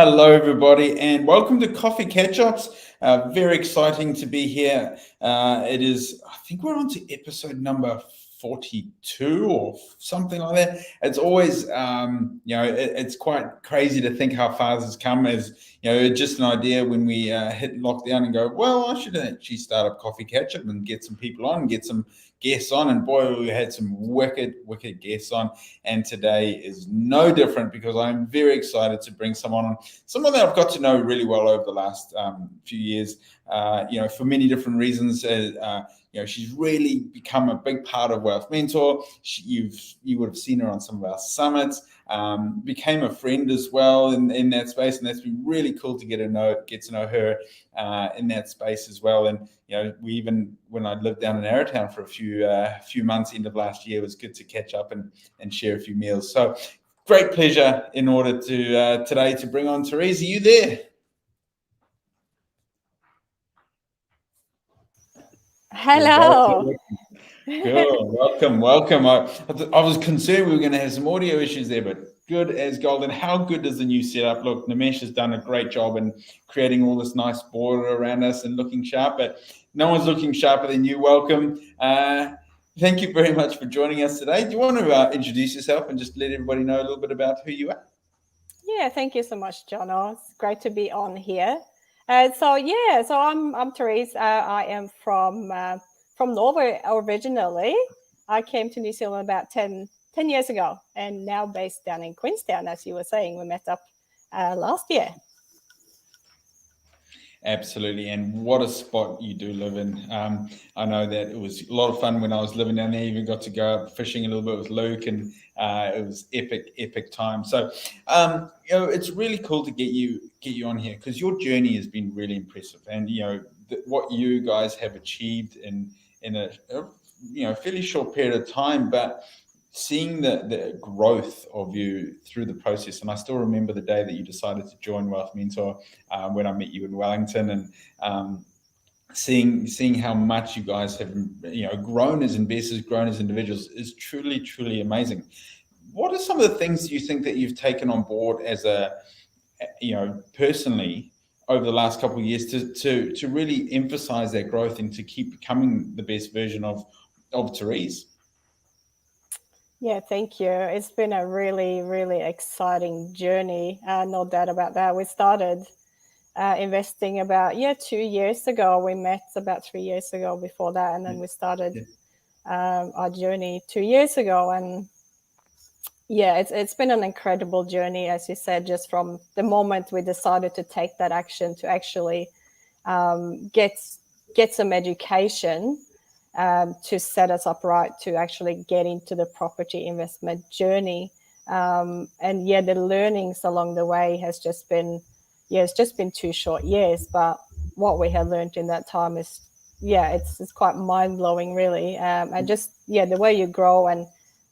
Hello, everybody, and welcome to Coffee Catch-Ups. Very exciting to be here. It is, I think we're on to episode number 42 or something like that. It's always, it's quite crazy to think how far this has come. As just an idea when we hit lockdown and go, well, I should actually start up Coffee Catch-Up and get some people on, get some guests on, and boy, we had some wicked guests on, and today is no different because I'm very excited to bring someone on, someone that I've got to know really well over the last few years, for many different reasons. She's really become a big part of Wealth Mentor. You would have seen her on some of our summits, became a friend as well in that space, and that's been really cool to get to know her in that space as well. And we even, when I lived down in Arrowtown for a few months, end of last year, it was good to catch up and share a few meals. So great pleasure in order to today to bring on Therese. Are you there? Hello. Good. Welcome. I was concerned we were going to have some audio issues there, but good as gold. And how good does the new setup look? Nimesh has done a great job in creating all this nice border around us and looking sharp, but no one's looking sharper than you. Welcome. Thank you very much for joining us today. Do you want to introduce yourself and just let everybody know a little bit about who you are? Yeah, thank you so much, Jono. It's great to be on here. So I'm Therese. I am from Norway originally. I came to New Zealand about 10 years ago, and now based down in Queenstown, as you were saying. We met up last year. Absolutely, and what a spot you do live in. I know that it was a lot of fun when I was living down there. Even got to go out fishing a little bit with Luke, and it was epic time. So it's really cool to get you on here because your journey has been really impressive, and what you guys have achieved in a fairly short period of time, but seeing the growth of you through the process. And I still remember the day that you decided to join Wealth Mentor when I met you in Wellington, and seeing how much you guys have grown as investors, grown as individuals is truly amazing. What are some of the things you think that you've taken on board as personally over the last couple of years to really emphasize that growth and to keep becoming the best version of Therese? Yeah, thank you. It's been a really exciting journey. No doubt about that. We started investing about 2 years ago. We met about 3 years ago before that, and then we started our journey 2 years ago. And it's been an incredible journey, as you said, just from the moment we decided to take that action to actually get some education to set us up right to actually get into the property investment journey. The learnings along the way has just been, it's just been 2 short years, but what we have learned in that time is, it's quite mind-blowing, really. And just, the way you grow, and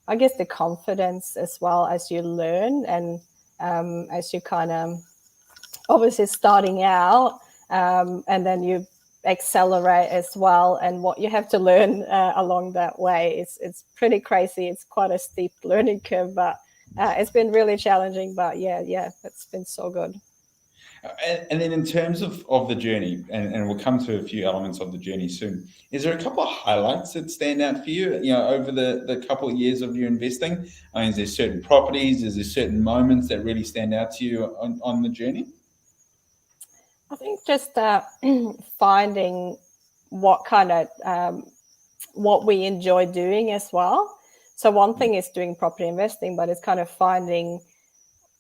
I guess the confidence as well as you learn, and as you kind of obviously starting out, and then you accelerate as well, and what you have to learn along that way, it's pretty crazy. It's quite a steep learning curve, but it's been really challenging, but it's been so good. And then in terms of the journey, and we'll come to a few elements of the journey soon, is there a couple of highlights that stand out for you, over the couple of years of your investing? I mean, is there certain properties, is there certain moments that really stand out to you on the journey? I think just finding what kind of what we enjoy doing as well. So one thing is doing property investing, but it's kind of finding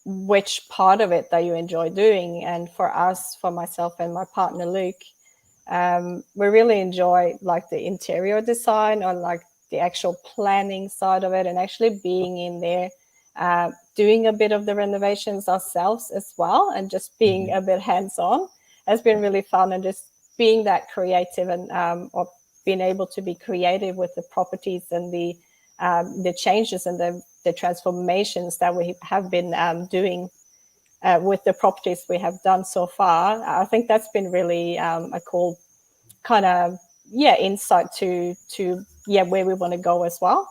which part of it that you enjoy doing. And for us, for myself and my partner Luke, we really enjoy like the interior design, or like the actual planning side of it, and actually being in there, doing a bit of the renovations ourselves as well, and just being a bit hands-on has been really fun. And just being that creative, and or being able to be creative with the properties and the changes and the transformations that we have been doing with the properties we have done so far. I think that's been really a cool kind of insight to where we want to go as well.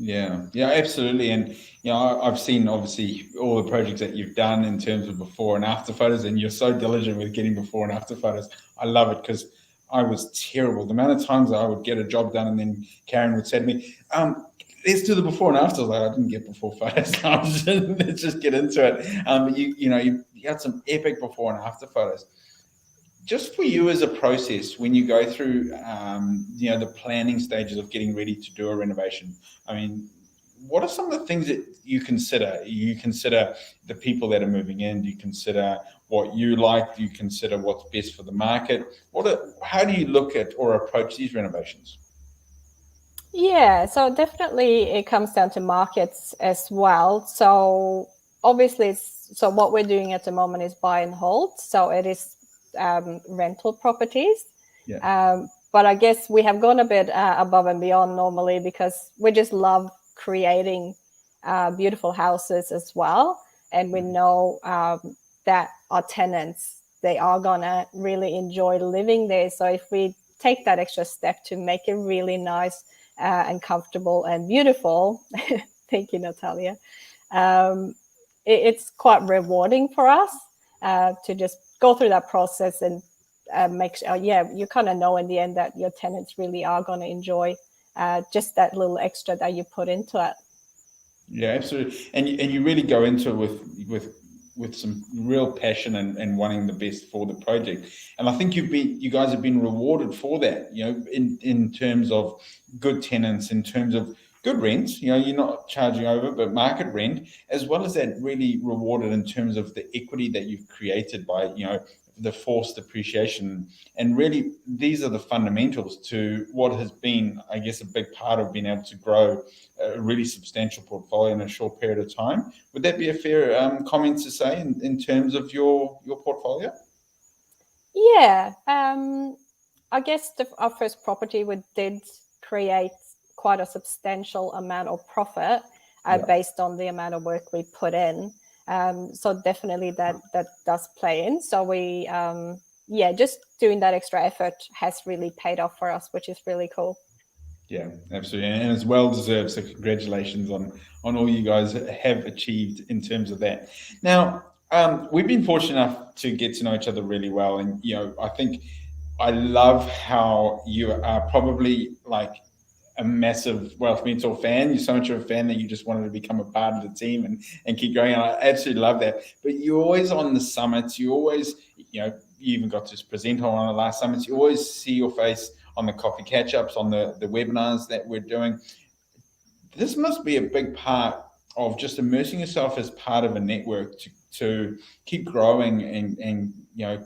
Yeah, absolutely. And I've seen obviously all the projects that you've done in terms of before and after photos, and you're so diligent with getting before and after photos. I love it because I was terrible. The amount of times I would get a job done and then Karen would say to me, let's do the before and after. I was like, I didn't get before photos. Let's just get into it. But you had some epic before and after photos. Just for you as a process, when you go through, the planning stages of getting ready to do a renovation, I mean, what are some of the things that you consider? You consider the people that are moving in. Do you consider what you like? Do you consider what's best for the market? How do you look at or approach these renovations? Yeah, so definitely it comes down to markets as well. So obviously, so what we're doing at the moment is buy and hold. So it is rental properties. Yeah. But I guess we have gone a bit above and beyond normally because we just love creating beautiful houses as well. And we know that our tenants, they are going to really enjoy living there. So if we take that extra step to make it really nice and comfortable and beautiful, thank you, Natalia, it's quite rewarding for us to just go through that process and make sure, you kind of know in the end that your tenants really are going to enjoy just that little extra that you put into it. Yeah, absolutely. And you really go into it with some real passion and wanting the best for the project. And I think you guys have been rewarded for that, in terms of good tenants, in terms of good rents, you're not charging over, but market rent, as well as that really rewarded in terms of the equity that you've created by, the forced appreciation. And really, these are the fundamentals to what has been, I guess, a big part of being able to grow a really substantial portfolio in a short period of time. Would that be a fair comment to say in terms of your portfolio? Yeah, I guess our first property we did create quite a substantial amount of profit Yeah. based on the amount of work we put in. So definitely that does play in. So we, just doing that extra effort has really paid off for us, which is really cool. Yeah, absolutely, and it's well deserved. So congratulations on all you guys have achieved in terms of that. Now, we've been fortunate enough to get to know each other really well, and I think I love how you are probably like a massive Wealth Mentor fan. You're so much of a fan that you just wanted to become a part of the team and keep going. And I absolutely love that. But you're always on the summits. You always, you even got to present on one of the last summits. You always see your face on the coffee catch-ups, on the webinars that we're doing. This must be a big part of just immersing yourself as part of a network to keep growing and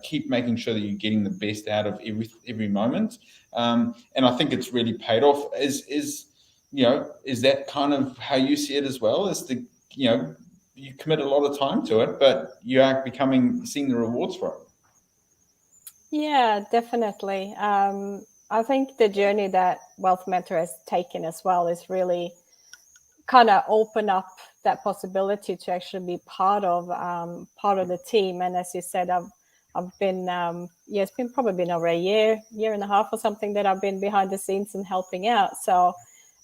keep making sure that you're getting the best out of every moment. And I think it's really paid off. Is that kind of how you see it as well? Is you commit a lot of time to it, but you are seeing the rewards for it. Yeah, definitely. I think the journey that Wealth Mentor has taken as well is really kind of open up that possibility to actually be part of the team. And as you said, I've been it's been probably been over a year and a half or something that I've been behind the scenes and helping out. So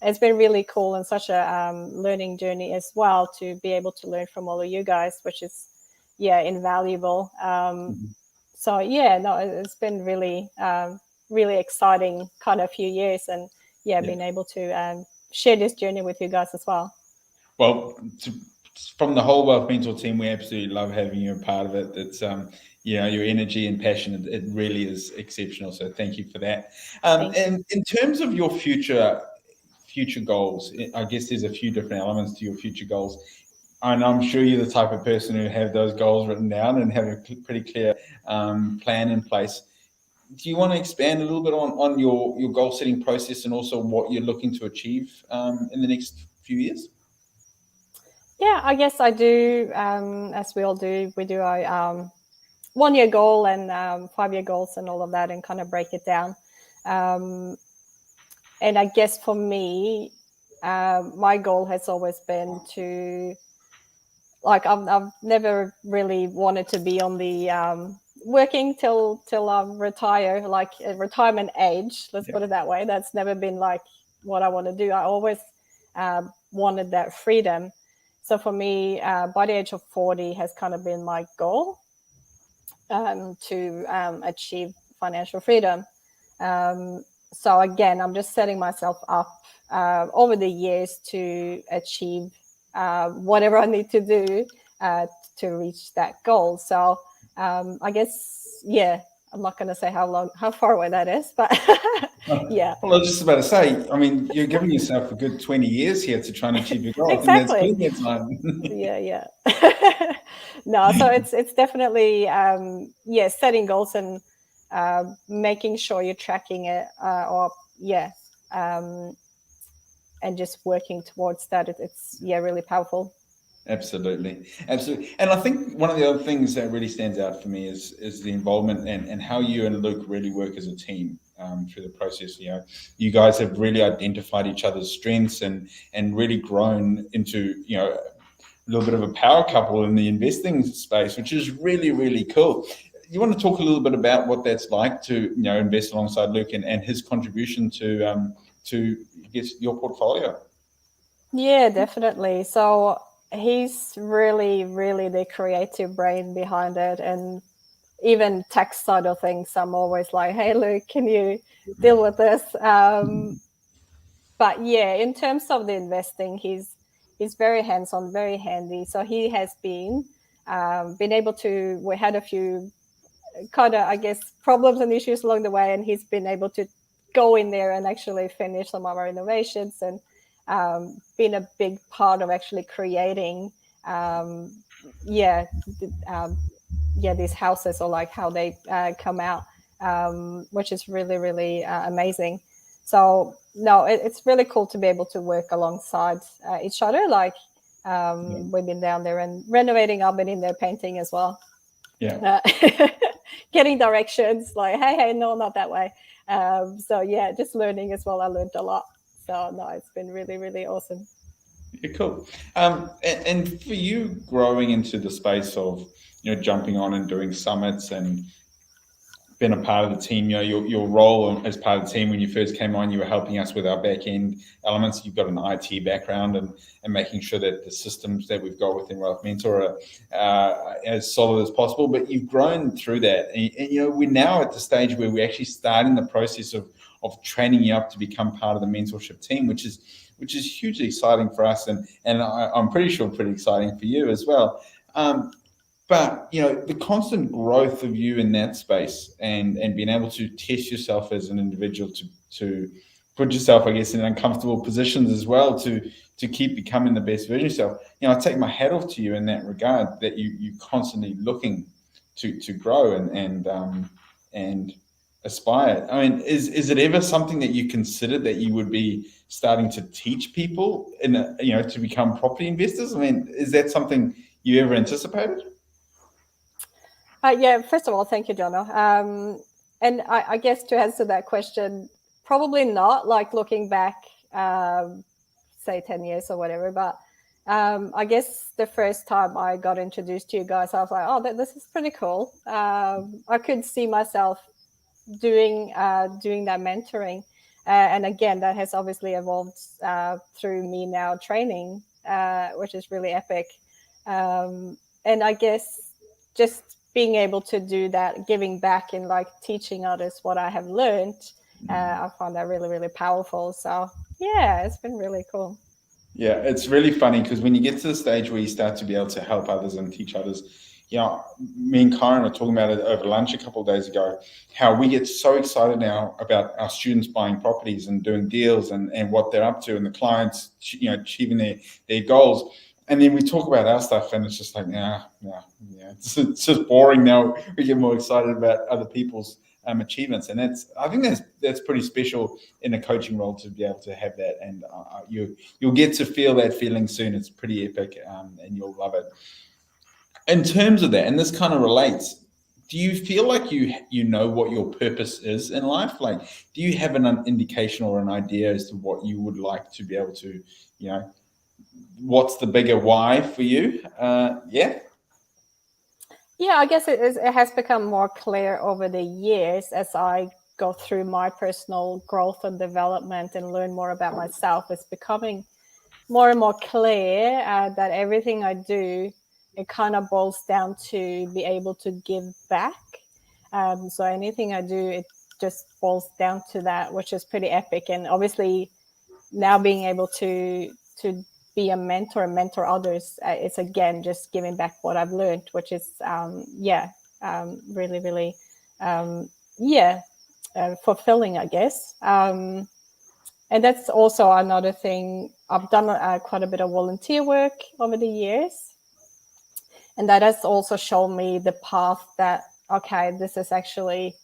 it's been really cool and such a learning journey as well to be able to learn from all of you guys, which is invaluable. So it's been really really exciting kind of few years, and being able to share this journey with you guys as well. Well, from the whole Wealth Mentor team, we absolutely love having you a part of it. It's your energy and passion, it really is exceptional. So thank you for that. And in terms of your future goals, I guess there's a few different elements to your future goals. And I'm sure you're the type of person who have those goals written down and have a pretty clear plan in place. Do you want to expand a little bit on your goal setting process and also what you're looking to achieve in the next few years? Yeah, I guess I do. As we all do, we do our 1 year goal and 5-year goals and all of that, and kind of break it down. And I guess for me, my goal has always been to, like, I've never really wanted to be on the working till I retire, like a retirement age. Let's put it that way. That's never been like what I want to do. I always wanted that freedom. So for me, by the age of 40 has kind of been my goal, to achieve financial freedom. So again, I'm just setting myself up over the years to achieve whatever I need to do to reach that goal. So I guess, yeah, I'm not going to say how far away that is, but yeah. Well, I was just about to say, I mean, you're giving yourself a good 20 years here to try and achieve your goal. I think that's Exactly. plenty of time. Yeah. No, so it's definitely setting goals and making sure you're tracking it, and just working towards that. It's really powerful. Absolutely. And I think one of the other things that really stands out for me is the involvement and how you and Luke really work as a team through the process. You guys have really identified each other's strengths and really grown into, a little bit of a power couple in the investing space, which is really, really cool. You want to talk a little bit about what that's like to, invest alongside Luke and his contribution to I guess, your portfolio? Yeah, definitely. So he's really, really the creative brain behind it. And even tech side of things, I'm always like, hey, Luke, can you deal with this? But yeah, in terms of the investing, he's very hands-on, very handy. So he has been able to. We had a few kind of, I guess, problems and issues along the way, and he's been able to go in there and actually finish some of our innovations and been a big part of actually creating, these houses, or like how they come out, which is really, really amazing. So no, it's really cool to be able to work alongside each other. Like we've been down there and renovating. I've been in there painting as well. Yeah. Getting directions like, hey, no, not that way. So yeah, just learning as well. I learned a lot. So no, it's been really, really awesome. Yeah, cool. And for you growing into the space of, jumping on and doing summits and been a part of the team, your role as part of the team when you first came on, you were helping us with our back end elements. You've got an IT background and making sure that the systems that we've got within Wealth Mentor are as solid as possible. But you've grown through that. And we're now at the stage where we're actually starting the process of training you up to become part of the mentorship team, which is hugely exciting for us. And I'm pretty sure pretty exciting for you as well. But the constant growth of you in that space and being able to test yourself as an individual to put yourself, I guess, in uncomfortable positions as well to keep becoming the best version of yourself. I take my hat off to you in that regard, that you constantly looking to grow and aspire. I mean, is it ever something that you considered that you would be starting to teach people to become property investors? I mean, is that something you ever anticipated? Yeah, first of all, thank you, Jono. And I guess to answer that question, probably not, like looking back, say 10 years or whatever. But I guess the first time I got introduced to you guys, I was like, oh, this is pretty cool. I could see myself doing that mentoring. And again, that has obviously evolved through me now training, which is really epic. And I guess just being able to do that, giving back and like teaching others what I have learned, I found that really, really powerful. So yeah, it's been really cool. Yeah, it's really funny because when you get to the stage where you start to be able to help others and teach others, me and Kyron were talking about it over lunch a couple of days ago, how we get so excited now about our students buying properties and doing deals and what they're up to and the clients, achieving their goals. And then we talk about our stuff and it's just like, it's just boring now. We get more excited about other people's achievements. And I think that's pretty special in a coaching role to be able to have that. And you'll get to feel that feeling soon. It's pretty epic and you'll love it. In terms of that, and this kind of relates, do you feel like you know what your purpose is in life? Like, do you have an indication or an idea as to what you would like to be able to, what's the bigger why for you? Yeah, I guess it has become more clear over the years as I go through my personal growth and development and learn more about myself. It's becoming more and more clear that everything I do, it kind of boils down to be able to give back. So anything I do, it just boils down to that, which is pretty epic. And obviously now being able to be a mentor and mentor others, it's again just giving back what I've learned, which is really, really fulfilling, I guess. And that's also another thing. I've done quite a bit of volunteer work over the years, and that has also shown me the path that, okay, this is actually,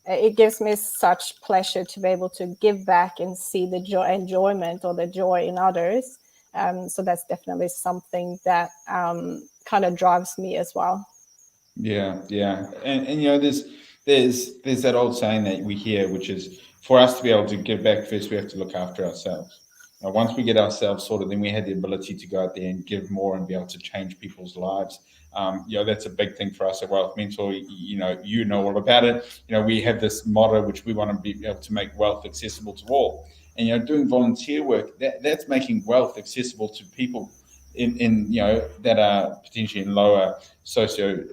it gives me such pleasure to be able to give back and see the enjoyment or the joy in others. So that's definitely something that kind of drives me as well. Yeah, and you know, there's that old saying that we hear, which is, for us to be able to give back, first we have to look after ourselves. Now, once we get ourselves sorted, then we have the ability to go out there and give more and be able to change people's lives. You know, that's a big thing for us at Wealth Mentor. You know all about it. You know, we have this motto, which we want to be able to make wealth accessible to all. And you know, doing volunteer work, that's making wealth accessible to people in you know, that are potentially in lower socio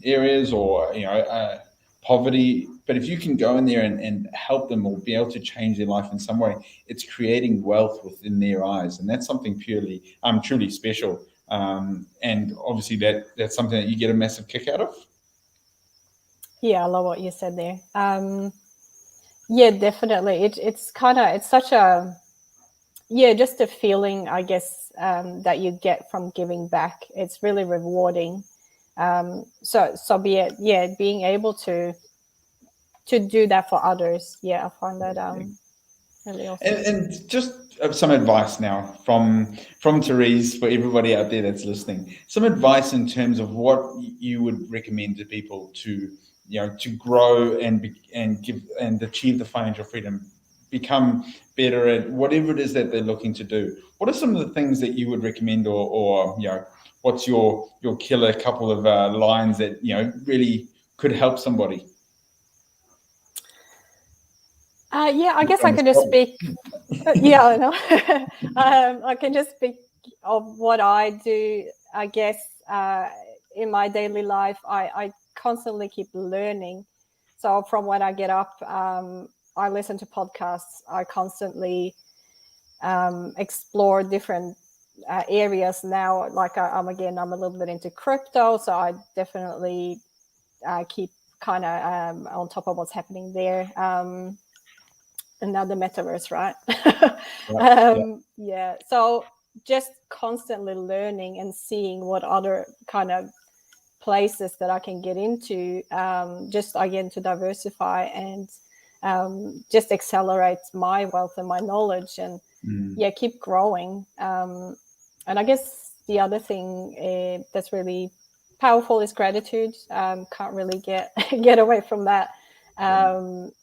areas, or you know, poverty. But if you can go in there and help them, or be able to change their life in some way, it's creating wealth within their eyes, and that's something purely truly special. And obviously that's something that you get a massive kick out of. Yeah, I love what you said there. Yeah, definitely. It's such a, just a feeling, I guess, that you get from giving back. It's really rewarding. So being able to do that for others. Yeah, I find that really awesome. And just some advice now from Therese, for everybody out there that's listening. Some advice in terms of what you would recommend to people to, you know, to grow and give and achieve the financial freedom, become better at whatever it is that they're looking to do. What are some of the things that you would recommend, or you know, what's your killer couple of lines that, you know, really could help somebody? I guess I can just speak. Yeah, I know. I can just speak of what I do. I guess in my daily life, I constantly keep learning. So from when I get up, I listen to podcasts. I constantly explore different areas now. Like I'm a little bit into crypto, so I definitely keep kind of on top of what's happening there. And now the metaverse, right? Yeah. So just constantly learning and seeing what other kind of places that I can get into, just again to diversify and just accelerate my wealth and my knowledge, and keep growing. And I guess the other thing that's really powerful is gratitude. Can't really get away from that.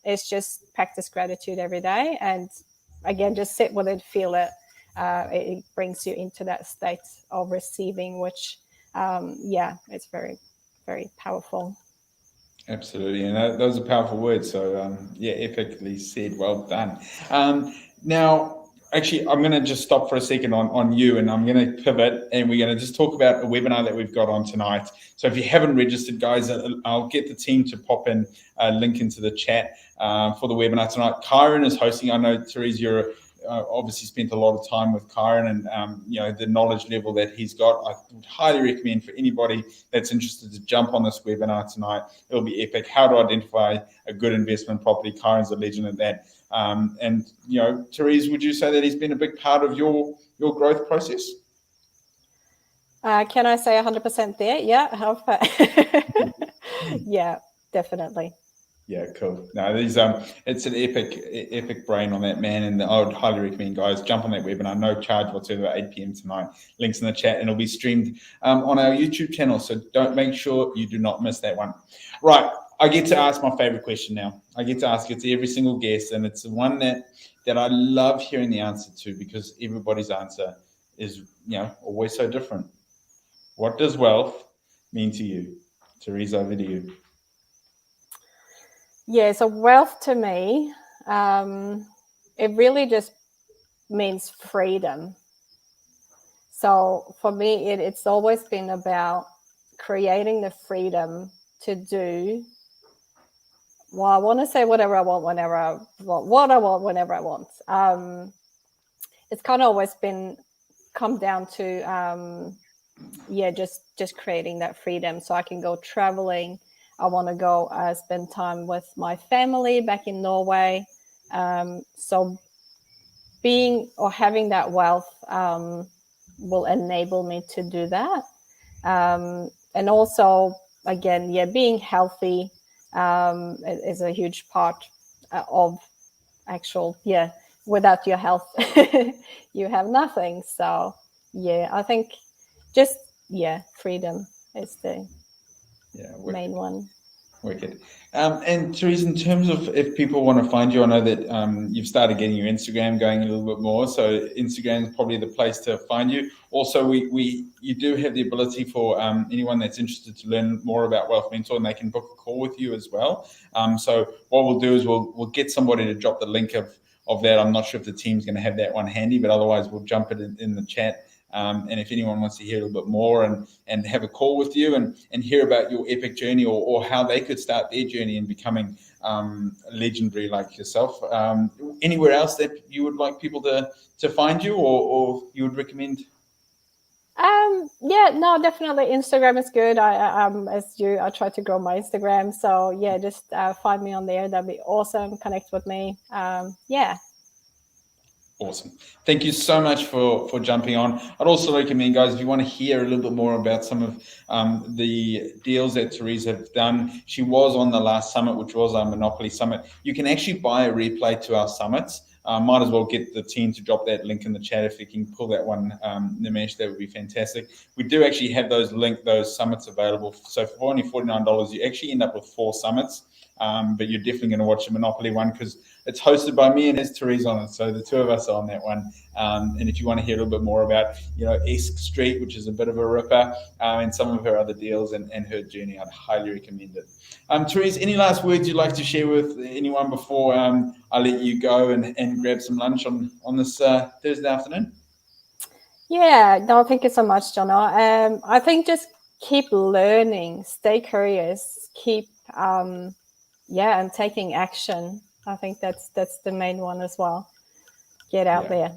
It's just practice gratitude every day, and again, just sit with it, feel it. It brings you into that state of receiving, which it's very, very powerful. Absolutely, and those are powerful words. So, epically said. Well done. Now, actually, I'm going to just stop for a second on you, and I'm going to pivot, and we're going to just talk about a webinar that we've got on tonight. So, if you haven't registered, guys, I'll get the team to pop in a link into the chat for the webinar tonight. Kyron is hosting. I know, Therese, you're obviously spent a lot of time with Kyron, and you know, the knowledge level that he's got. I would highly recommend for anybody that's interested to jump on this webinar tonight. It'll be epic. How to identify a good investment property. Kyron's a legend at that. And you know, Therese, would you say that he's been a big part of your growth process? Can I say 100% there? Yeah. Yeah, definitely. Yeah, cool. No, these it's an epic brain on that man, and I would highly recommend, guys, jump on that webinar. No charge whatsoever. 8 p.m. tonight. Links in the chat, and it'll be streamed on our YouTube channel. So make sure you do not miss that one. Right, I get to ask my favorite question now. I get to ask it to every single guest, and it's the one that I love hearing the answer to, because everybody's answer is, you know, always so different. What does wealth mean to you? Therese, over to you. Yeah, so wealth to me, it really just means freedom. So for me, it's always been about creating the freedom to do. Well, I want to say whatever I want, whenever I want, what I want, whenever I want. It's kind of always been come down to just creating that freedom, so I can go traveling. I want to go spend time with my family back in Norway. So being or having that wealth will enable me to do that. And also, again, being healthy is a huge part of actual, without your health, you have nothing. So, I think just, freedom is the main one. Wicked. And Therese, in terms of if people want to find you, I know that you've started getting your Instagram going a little bit more. So Instagram is probably the place to find you. Also, you do have the ability for anyone that's interested to learn more about Wealth Mentor, and they can book a call with you as well. So what we'll do is we'll get somebody to drop the link of that. I'm not sure if the team's going to have that one handy, but otherwise we'll jump it in the chat. And if anyone wants to hear a little bit more and have a call with you and hear about your epic journey or how they could start their journey in becoming legendary like yourself, anywhere else that you would like people to find you or you would recommend? Definitely Instagram is good. I try to grow my Instagram, so just find me on there. That'd be awesome. Connect with me. Awesome. Thank you so much for jumping on. I'd also recommend, guys, if you want to hear a little bit more about some of the deals that Therese have done, she was on the last summit, which was our Monopoly Summit. You can actually buy a replay to our summits. Might as well get the team to drop that link in the chat if you can pull that one, Nimesh, that would be fantastic. We do actually have those summits available. So for only $49, you actually end up with 4 summits. But you're definitely going to watch the Monopoly one because it's hosted by me and has Therese on it. So the two of us are on that one. And if you want to hear a little bit more about, Esk Street, which is a bit of a ripper, and some of her other deals and her journey, I'd highly recommend it. Therese, any last words you'd like to share with anyone before I let you go and grab some lunch on this Thursday afternoon? Thank you so much, Jono. I think just keep learning, stay curious, keep and taking action. I think that's the main one as well. Get out there.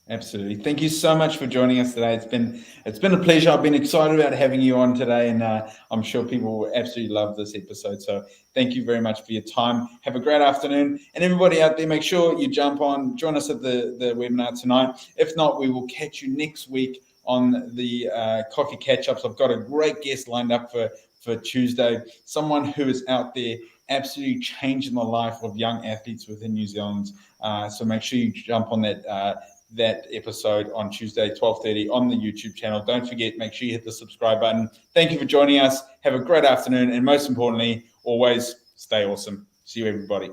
Absolutely. Thank you so much for joining us today. It's been a pleasure. I've been excited about having you on today, and I'm sure people will absolutely love this episode. So thank you very much for your time. Have a great afternoon. And everybody out there, make sure you join us at the webinar tonight. If not, we will catch you next week on the coffee catch-ups. I've got a great guest lined up for Tuesday, someone who is out there absolutely changing the life of young athletes within New Zealand. So make sure you jump on that episode on Tuesday, 12:30 on the YouTube channel. Don't forget, make sure you hit the subscribe button. Thank you for joining us. Have a great afternoon. And most importantly, always stay awesome. See you, everybody.